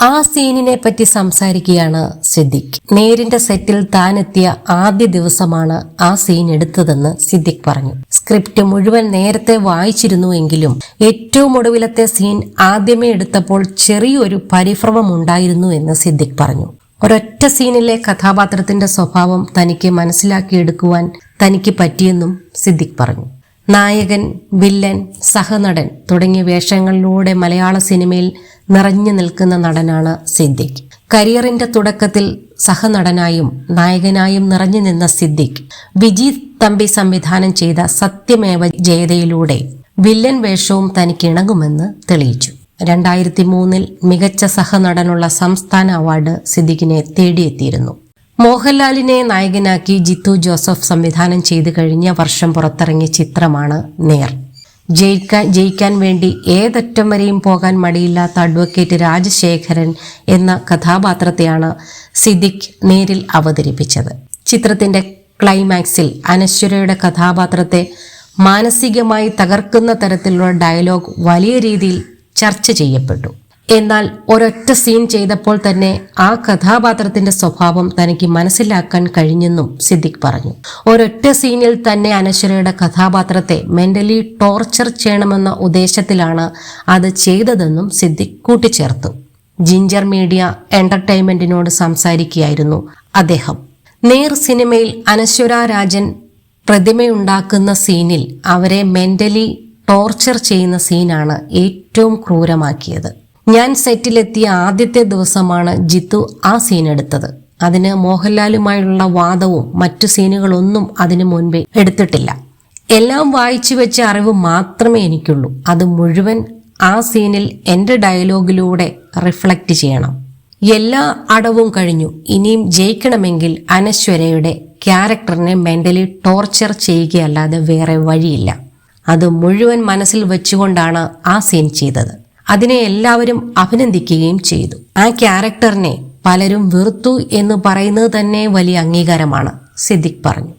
ആ സീനിനെ പറ്റി സംസാരിക്കുകയാണ് സിദ്ദിഖ്. നേരിന്റെ സെറ്റിൽ താനെത്തിയ ആദ്യ ദിവസമാണ് ആ സീൻ എടുത്തതെന്ന് സിദ്ദിഖ് പറഞ്ഞു. സ്ക്രിപ്റ്റ് മുഴുവൻ നേരത്തെ വായിച്ചിരുന്നുവെങ്കിലും ഏറ്റവും ഒടുവിലത്തെ സീൻ ആദ്യമേ എടുത്തപ്പോൾ ചെറിയൊരു പരിഭ്രമം ഉണ്ടായിരുന്നു എന്ന് സിദ്ദിഖ് പറഞ്ഞു. ഒരൊറ്റ സീനിലെ കഥാപാത്രത്തിന്റെ സ്വഭാവം തനിക്ക് മനസ്സിലാക്കിയെടുക്കുവാൻ തനിക്ക് പറ്റിയെന്നും സിദ്ദിഖ് പറഞ്ഞു. നായകൻ, വില്ലൻ, സഹനടൻ തുടങ്ങിയ വേഷങ്ങളിലൂടെ മലയാള സിനിമയിൽ നിറഞ്ഞു നിൽക്കുന്ന നടനാണ് സിദ്ദിഖ്. കരിയറിന്റെ തുടക്കത്തിൽ സഹനടനായും നായകനായും നിറഞ്ഞു നിന്ന സിദ്ദിഖ് വിജീത് തമ്പി സംവിധാനം ചെയ്ത സത്യമേവ ജയതയിലൂടെ വില്ലൻ വേഷവും തനിക്ക് ഇണങ്ങുമെന്ന് തെളിയിച്ചു. 2003 മികച്ച സഹനടനുള്ള സംസ്ഥാന അവാർഡ് സിദ്ദിഖിനെ തേടിയെത്തിയിരുന്നു. മോഹൻലാലിനെ നായകനാക്കി ജിത്തു ജോസഫ് സംവിധാനം ചെയ്തു കഴിഞ്ഞ വർഷം പുറത്തിറങ്ങിയ ചിത്രമാണ് നേർ. ജയിക്കാൻ വേണ്ടി ഏതറ്റം വരെയും പോകാൻ മടിയില്ലാത്ത അഡ്വക്കേറ്റ് രാജശേഖരൻ എന്ന കഥാപാത്രത്തെയാണ് സിദ്ദിഖ് നേരിൽ അവതരിപ്പിച്ചത്. ചിത്രത്തിന്റെ ക്ലൈമാക്സിൽ അനശ്വരയുടെ കഥാപാത്രത്തെ മാനസികമായി തകർക്കുന്ന തരത്തിലുള്ള ഡയലോഗ് വലിയ രീതിയിൽ ചർച്ച ചെയ്യപ്പെട്ടു. എന്നാൽ ഒരൊറ്റ സീൻ ചെയ്തപ്പോൾ തന്നെ ആ കഥാപാത്രത്തിന്റെ സ്വഭാവം തനിക്ക് മനസ്സിലാക്കാൻ കഴിഞ്ഞെന്നും സിദ്ദിഖ് പറഞ്ഞു. ഒരൊറ്റ സീനിൽ തന്നെ അനശ്വരയുടെ കഥാപാത്രത്തെ മെന്റലി ടോർച്ചർ ചെയ്യണമെന്ന ഉദ്ദേശത്തിലാണ് അത് ചെയ്തതെന്നും സിദ്ദിഖ് കൂട്ടിച്ചേർത്തു. ജിഞ്ചർ മീഡിയ എന്റർടൈൻമെന്റിനോട് സംസാരിക്കുകയായിരുന്നു അദ്ദേഹം. നേർ സിനിമയിൽ അനശ്വര രാജൻ പ്രതിമയുണ്ടാക്കുന്ന സീനിൽ അവരെ മെന്റലി ടോർച്ചർ ചെയ്യുന്ന സീനാണ് ഏറ്റവും ക്രൂരമാക്കിയത്. ഞാൻ സെറ്റിലെത്തിയ ആദ്യത്തെ ദിവസമാണ് ജിത്തു ആ സീൻ എടുത്തത്. അതിന് മോഹൻലാലുമായുള്ള വാദവും മറ്റു സീനുകളൊന്നും അതിനു മുൻപേ എടുത്തിട്ടില്ല. എല്ലാം വായിച്ചു വെച്ച അറിവ് മാത്രമേ എനിക്കുള്ളൂ. അത് മുഴുവൻ ആ സീനിൽ എൻ്റെ ഡയലോഗിലൂടെ റിഫ്ലക്റ്റ് ചെയ്യണം. എല്ലാ അടവും കഴിഞ്ഞു. ഇനിയും ജയിക്കണമെങ്കിൽ അനശ്വരയുടെ ക്യാരക്ടറിനെ മെന്റലി ടോർച്ചർ ചെയ്യുകയല്ലാതെ വേറെ വഴിയില്ല. അത് മുഴുവൻ മനസ്സിൽ വെച്ചുകൊണ്ടാണ് ആ സീൻ ചെയ്തത്. അതിനെ എല്ലാവരും അഭിനന്ദിക്കുകയും ചെയ്തു. ആ ക്യാരക്ടറിനെ പലരും വെറുത്തു എന്ന് പറയുന്നത് തന്നെ വലിയ അംഗീകാരമാണ്, സിദ്ദിഖ് പറഞ്ഞു.